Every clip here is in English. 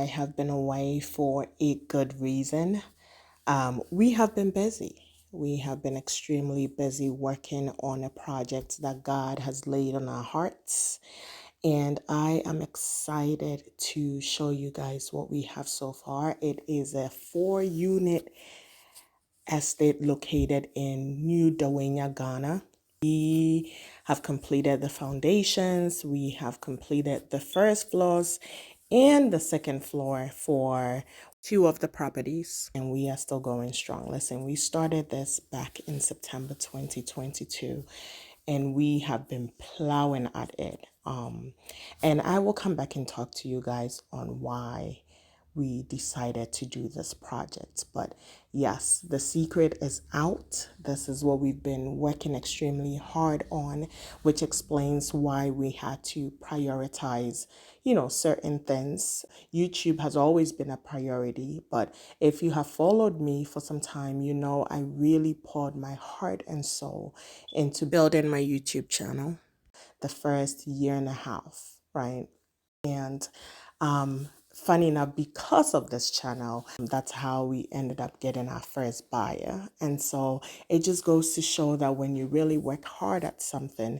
I have been away for a good reason. We have been busy. We have been extremely busy working on a project that God has laid on our hearts. And I am excited to show you guys what we have so far. It is a 4-unit estate located in New Dawhenya, Ghana. We have completed the foundations, we have completed the first floors and the second floor for 2 of the properties, and we are still going strong. Listen, we started this back in September 2022 and we have been plowing at it. And I will come back and talk to you guys on why we decided to do this project. But yes, the secret is out. This is what we've been working extremely hard on, which explains why we had to prioritize, certain things. YouTube has always been a priority, but if you have followed me for some time, I really poured my heart and soul into building my YouTube channel the first year and a half, right? And funny enough, because of this channel, that's how we ended up getting our first buyer. And so it just goes to show that when you really work hard at something,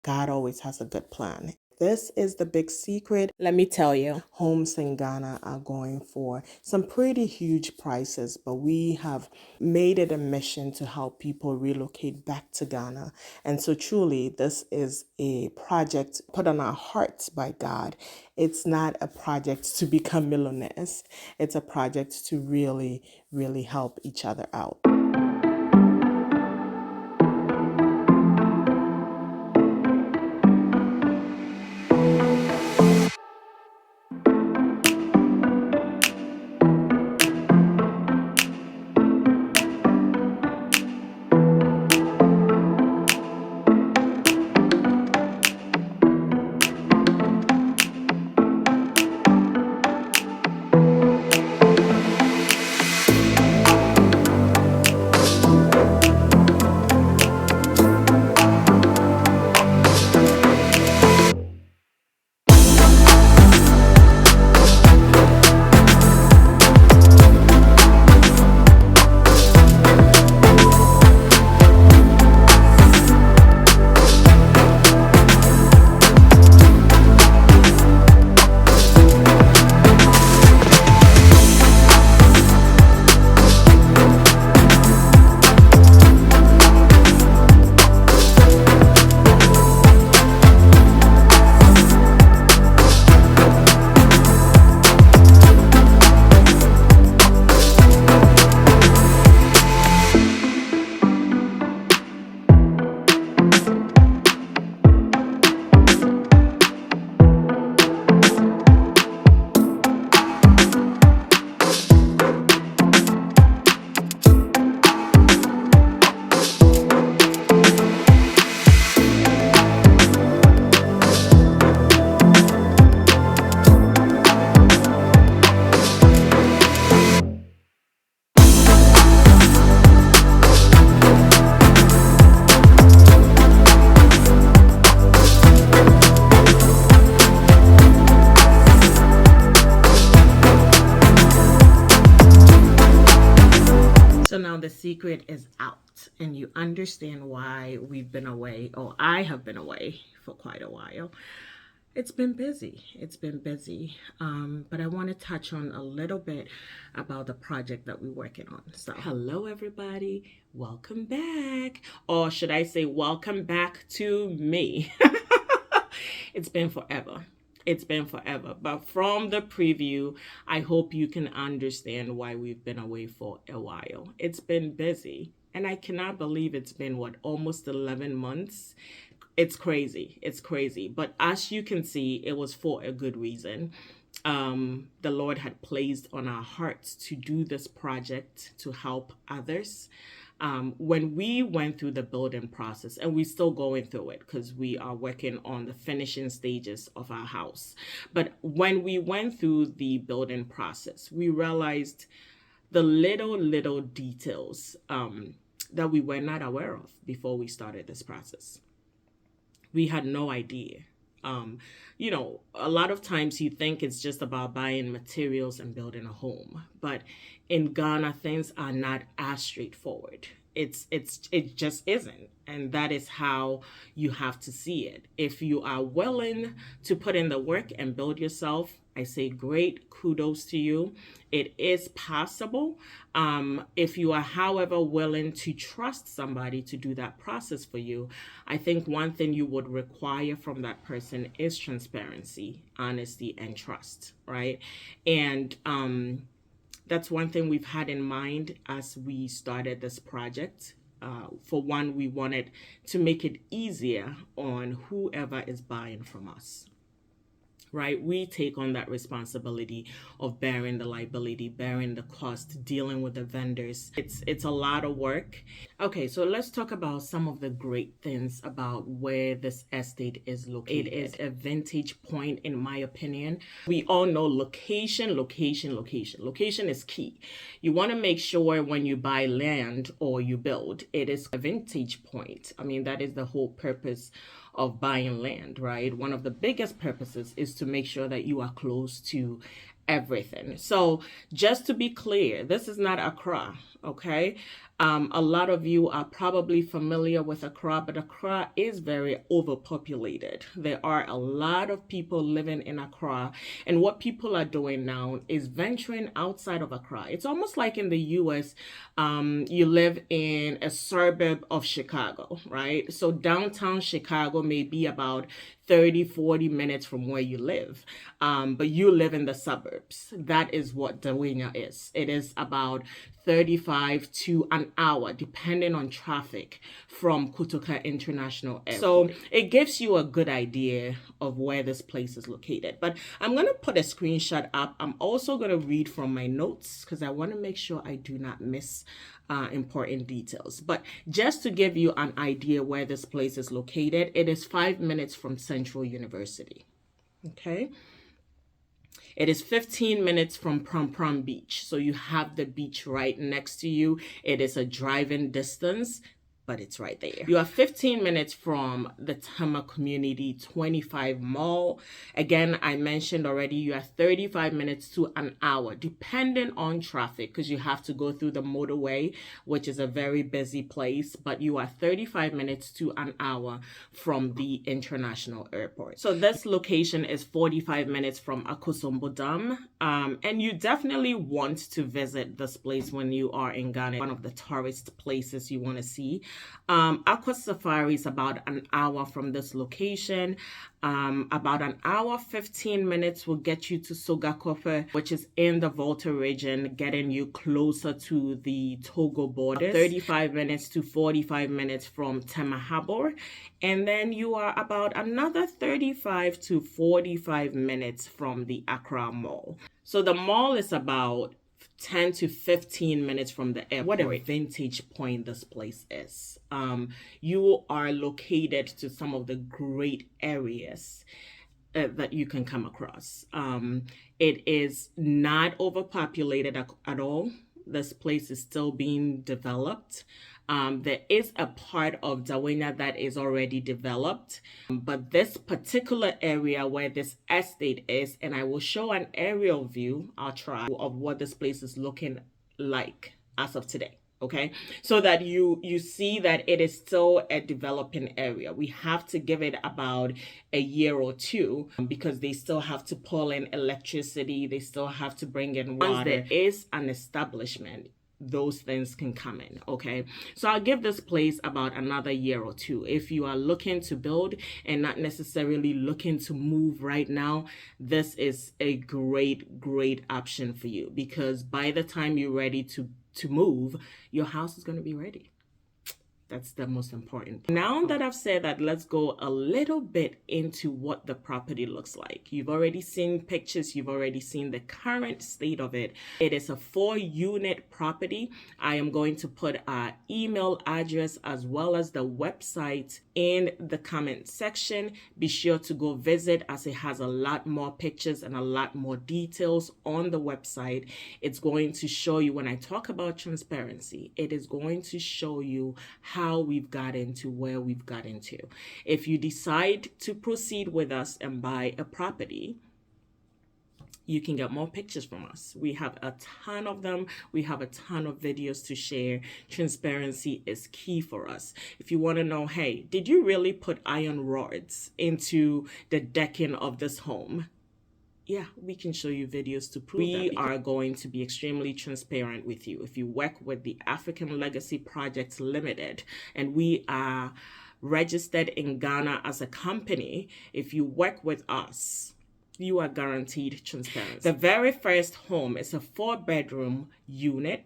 God always has a good plan. This is the big secret. Let me tell you, homes in Ghana are going for some pretty huge prices, but we have made it a mission to help people relocate back to Ghana. And so truly, this is a project put on our hearts by God. It's not a project to become millionaires. It's a project to really, really help each other out. So now the secret is out and you understand why we've been away, or I have been away for quite a while. It's been busy. But I want to touch on a little bit about the project that we're working on. So hello, everybody. Welcome back. Or should I say welcome back to me? It's been forever. But from the preview, I hope you can understand why we've been away for a while. It's been busy, and I cannot believe it's been, almost 11 months. It's crazy. But as you can see, it was for a good reason. The Lord had placed on our hearts to do this project to help others. When we went through the building process, and we're still going through it because we are working on the finishing stages of our house. But when we went through the building process, we realized the little details that we were not aware of before we started this process. We had no idea A lot of times you think it's just about buying materials and building a home, but in Ghana, things are not as straightforward. It just isn't, and that is how you have to see it. If you are willing to put in the work and build yourself, I say great, kudos to you. It is possible. If you are, however, willing to trust somebody to do that process for you, I think one thing you would require from that person is transparency, honesty, and trust, right? And that's one thing we've had in mind as we started this project. For one, we wanted to make it easier on whoever is buying from us, right? We take on that responsibility of bearing the liability, bearing the cost, dealing with the vendors. It's a lot of work. Okay, so let's talk about some of the great things about where this estate is located. It is a vantage point, in my opinion. We all know location is key. You want to make sure when you buy land or you build, it is a vantage point. I mean, that is the whole purpose of buying land, right? One of the biggest purposes is to make sure that you are close to everything. So just to be clear, this is not Accra, okay? A lot of you are probably familiar with Accra, but Accra is very overpopulated. There are a lot of people living in Accra, and what people are doing now is venturing outside of Accra. It's almost like in the US, you live in a suburb of Chicago, right? So downtown Chicago may be about 30-40 minutes from where you live, but you live in the suburbs. That is what Dawhenya is. It is about 35 to an hour, depending on traffic, from Kotoka International Airport. So it gives you a good idea of where this place is located. But I'm going to put a screenshot up. I'm also going to read from my notes because I want to make sure I do not miss important details. But just to give you an idea where this place is located, it is 5 minutes from Central University. Okay. It is 15 minutes from Prampram Beach. So you have the beach right next to you. It is a driving distance, but it's right there. You are 15 minutes from the Tema Community 25 Mall. Again, I mentioned already, you are 35 minutes to an hour, depending on traffic, because you have to go through the motorway, which is a very busy place, but you are 35 minutes to an hour from the international airport. So this location is 45 minutes from Akosombo Dam, and you definitely want to visit this place when you are in Ghana. One of the tourist places you want to see. Aqua Safari is about an hour from this location. About an hour, 15 minutes will get you to Sogakope, which is in the Volta region, getting you closer to the Togo border. 35 minutes to 45 minutes from Tema Harbor. And then you are about another 35 to 45 minutes from the Accra Mall. So the mall is about 10 to 15 minutes from the airport. What a vantage point this place is. You are located to some of the great areas that you can come across. It is not overpopulated at all. This place is still being developed. There is a part of Dawhenya that is already developed, but this particular area where this estate is, and I will show an aerial view, I'll try, of what this place is looking like as of today. Okay, so that you see that it is still a developing area. We have to give it about a year or two because they still have to pull in electricity. They still have to bring in water. Once there is an establishment, those things can come in. Okay, so I'll give this place about another year or two. If you are looking to build and not necessarily looking to move right now, this is a great option for you, because by the time you're ready to move, your house is going to be ready. That's the most important. Now that I've said that, let's go a little bit into what the property looks like. You've already seen pictures. You've already seen the current state of it. It is a 4-unit property. I am going to put our email address as well as the website in the comment section. Be sure to go visit, as it has a lot more pictures and a lot more details on the website. It's going to show you, when I talk about transparency, it is going to show you how we've gotten to where we've gotten to. If you decide to proceed with us and buy a property, you can get more pictures from us. We have a ton of them. We have a ton of videos to share. Transparency is key for us. If you want to know, hey, did you really put iron rods into the decking of this home? Yeah, we can show you videos to prove that. We are going to be extremely transparent with you. If you work with the African Legacy Projects Limited, and we are registered in Ghana as a company, if you work with us, you are guaranteed transparency. The very first home is a 4-bedroom unit.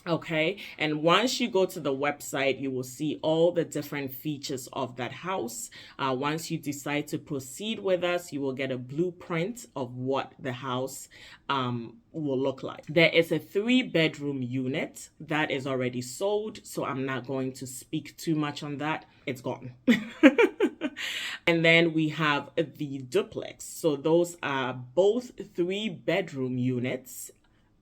Okay, and once you go to the website, you will see all the different features of that house. Once you decide to proceed with us, you will get a blueprint of what the house will look like. There is a 3-bedroom unit that is already sold, so I'm not going to speak too much on that. It's gone. And then we have the duplex. So those are both 3-bedroom units,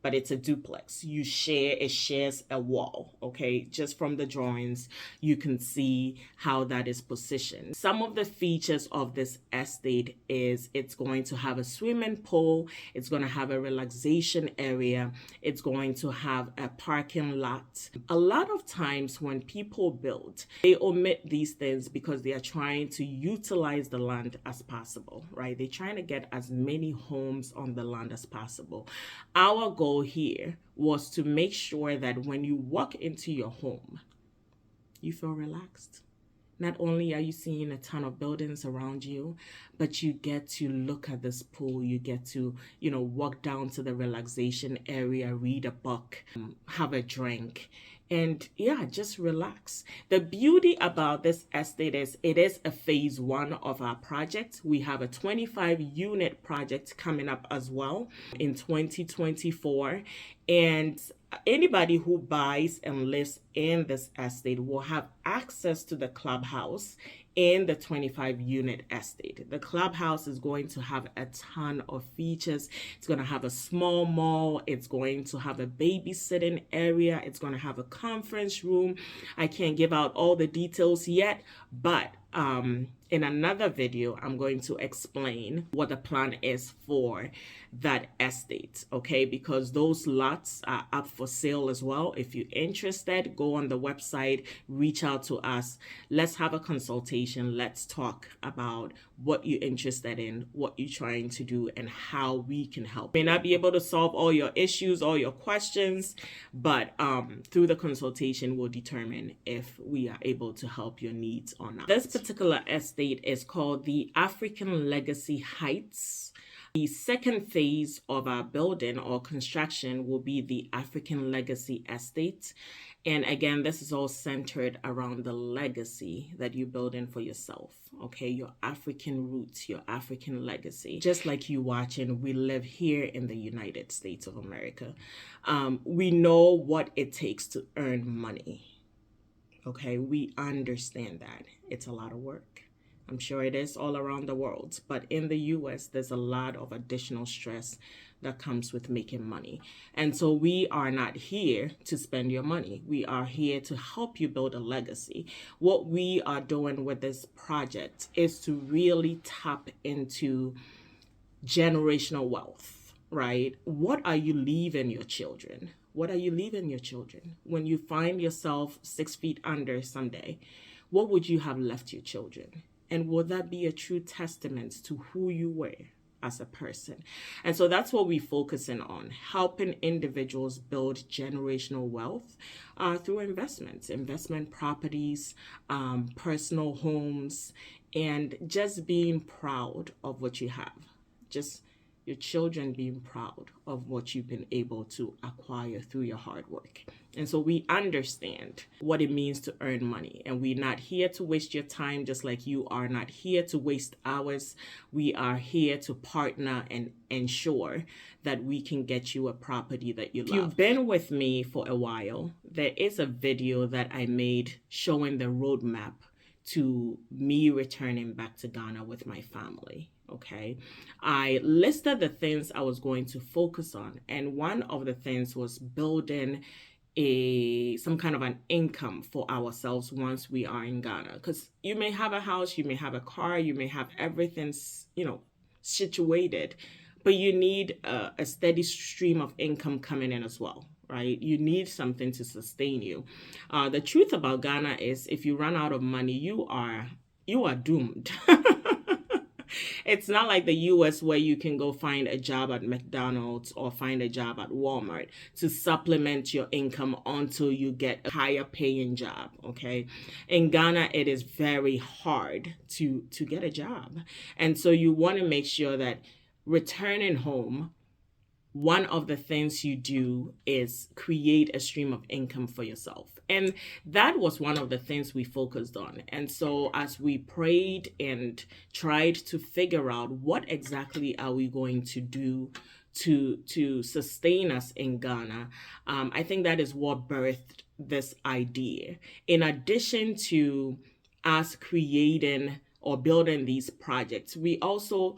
but it's a duplex. It shares a wall, okay? Just from the drawings, you can see how that is positioned. Some of the features of this estate is it's going to have a swimming pool, it's going to have a relaxation area, it's going to have a parking lot. A lot of times when people build, they omit these things because they are trying to utilize the land as possible, right? They're trying to get as many homes on the land as possible. Our goal here was to make sure that when you walk into your home, you feel relaxed. Not only are you seeing a ton of buildings around you, but you get to look at this pool. You get to, walk down to the relaxation area, read a book, have a drink, and just relax. The beauty about this estate is it is a phase 1 of our project. We have a 25-unit project coming up as well in 2024. And anybody who buys and lives in this estate will have access to the clubhouse in the 25-unit estate. The clubhouse is going to have a ton of features. It's going to have a small mall. It's going to have a babysitting area. It's going to have a conference room. I can't give out all the details yet, but in another video, I'm going to explain what the plan is for that estate, okay? Because those lots are up for sale as well. If you're interested, go on the website, reach out to us. Let's have a consultation. Let's talk about what you're interested in, what you're trying to do, and how we can help. May not be able to solve all your issues, all your questions, but through the consultation, we'll determine if we are able to help your needs or not. This particular estate is called the African Legacy Heights. The second phase of our building or construction will be the African Legacy Estate. And again, this is all centered around the legacy that you're building for yourself, okay? Your African roots, your African legacy. Just like you watching, we live here in the United States of America. We know what it takes to earn money, okay? We understand that. It's a lot of work. I'm sure it is all around the world, but in the US, there's a lot of additional stress that comes with making money. And so we are not here to spend your money. We are here to help you build a legacy. What we are doing with this project is to really tap into generational wealth, right? What are you leaving your children? What are you leaving your children? When you find yourself 6 feet under someday, what would you have left your children? And will that be a true testament to who you were as a person? And so that's what we're focusing on, helping individuals build generational wealth through investment properties, personal homes, and just being proud of what you have. Just your children being proud of what you've been able to acquire through your hard work. And so we understand what it means to earn money. And we're not here to waste your time, just like you are not here to waste ours. We are here to partner and ensure that we can get you a property that you love. If you've been with me for a while, there is a video that I made showing the roadmap to me returning back to Ghana with my family. Okay, I listed the things I was going to focus on, and one of the things was building some kind of an income for ourselves once we are in Ghana. Because you may have a house, you may have a car, you may have everything, situated, but you need a steady stream of income coming in as well, right? You need something to sustain you. The truth about Ghana is if you run out of money, you are doomed. It's not like the US where you can go find a job at McDonald's or find a job at Walmart to supplement your income until you get a higher paying job, okay? In Ghana, it is very hard to get a job. And so you want to make sure that returning home, one of the things you do is create a stream of income for yourself. And that was one of the things we focused on. And so as we prayed and tried to figure out what exactly are we going to do to sustain us in Ghana, I think that is what birthed this idea. In addition to us creating or building these projects, we also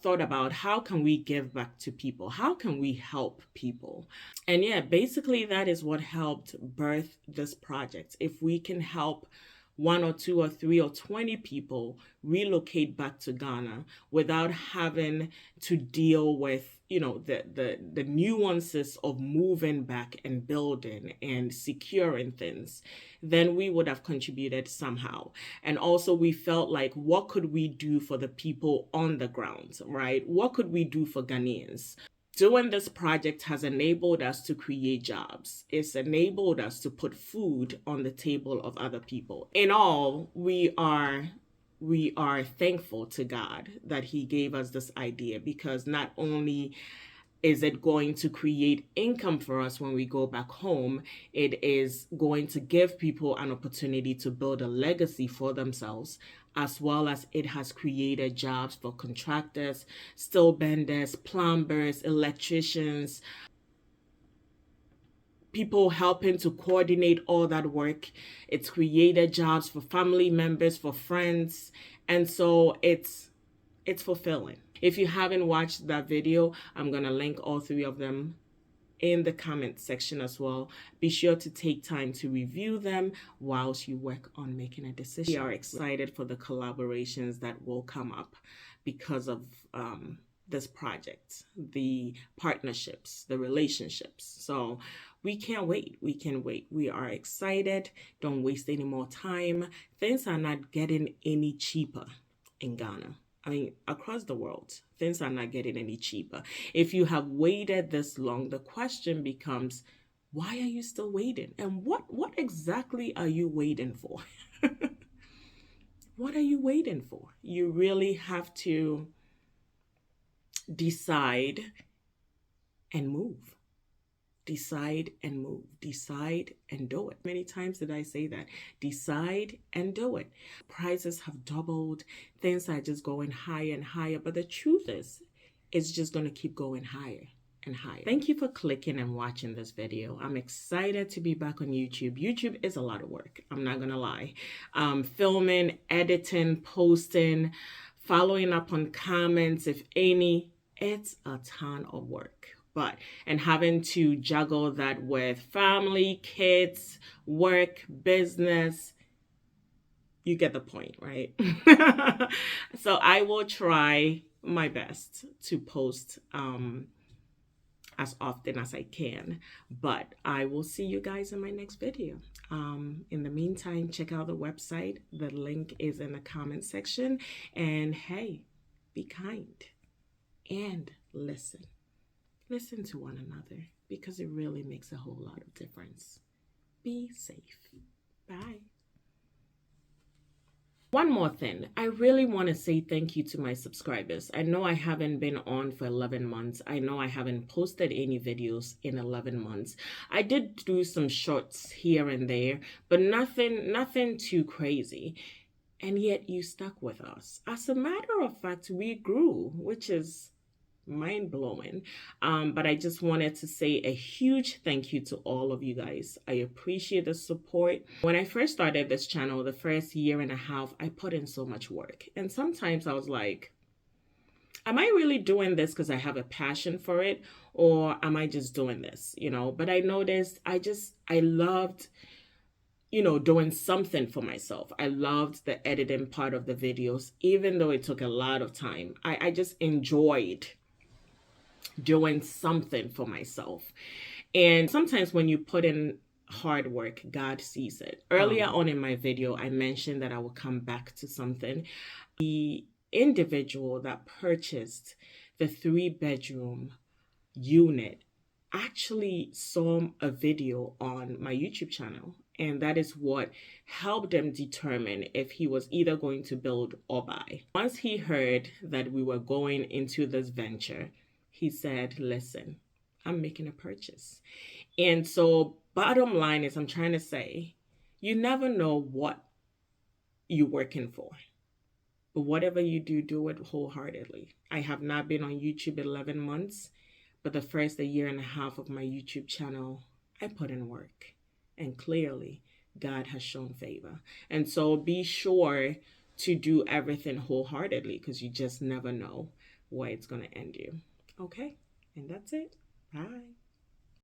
thought about how can we give back to people? How can we help people? And yeah, basically that is what helped birth this project. If we can help 1 or 2 or 3 or 20 people relocate back to Ghana without having to deal with the nuances of moving back and building and securing things, then we would have contributed somehow. And also we felt like, what could we do for the people on the ground, right? What could we do for Ghanaians? Doing this project has enabled us to create jobs. It's enabled us to put food on the table of other people. In all, we are thankful to God that He gave us this idea, because not only is it going to create income for us when we go back home, it is going to give people an opportunity to build a legacy for themselves, as well as it has created jobs for contractors, steel benders, plumbers, electricians, people helping to coordinate all that work. It's created jobs for family members, for friends. And so it's fulfilling. If you haven't watched that video, I'm going to link all 3 of them in the comment section as well. Be sure to take time to review them whilst you work on making a decision. We are excited for the collaborations that will come up because of this project, the partnerships, the relationships. So we can't wait. We can wait. We are excited. Don't waste any more time. Things are not getting any cheaper in Ghana. I mean, across the world, things are not getting any cheaper. If you have waited this long, the question becomes, why are you still waiting? And what exactly are you waiting for? What are you waiting for? You really have to decide and move. Decide and move. Decide and do it. Many times did I say that? Decide and do it. Prices have doubled. Things are just going higher and higher. But the truth is, it's just going to keep going higher and higher. Thank you for clicking and watching this video. I'm excited to be back on YouTube. YouTube is a lot of work. I'm not going to lie. Filming, editing, posting, following up on comments, if any, it's a ton of work. And having to juggle that with family, kids, work, business, you get the point, right? So I will try my best to post as often as I can, but I will see you guys in my next video. In the meantime, check out the website. The link is in the comment section. And hey, be kind and listen. Listen to one another, because it really makes a whole lot of difference. Be safe. Bye. One more thing. I really want to say thank you to my subscribers. I know I haven't been on for 11 months. I know I haven't posted any videos in 11 months. I did do some shorts here and there, but nothing too crazy. And yet you stuck with us. As a matter of fact, we grew, which is mind-blowing. But I just wanted to say a huge thank you to all of you guys. I appreciate the support. When I first started this channel, the first year and a half, I put in so much work. And sometimes I was like, am I really doing this because I have a passion for it, or am I just doing this, But I noticed I loved, doing something for myself. I loved the editing part of the videos, even though it took a lot of time. I just enjoyed doing something for myself. And sometimes when you put in hard work, God sees it. Earlier on in my video, I mentioned that I will come back to something. The individual that purchased the 3-bedroom unit actually saw a video on my YouTube channel. And that is what helped them determine if he was either going to build or buy. Once he heard that we were going into this venture, he said, listen, I'm making a purchase. And so bottom line is, I'm trying to say, you never know what you're working for. But whatever you do, do it wholeheartedly. I have not been on YouTube 11 months, but the first 1.5 years of my YouTube channel, I put in work. And clearly, God has shown favor. And so be sure to do everything wholeheartedly, because you just never know where it's going to end you. Okay? And that's it. Bye.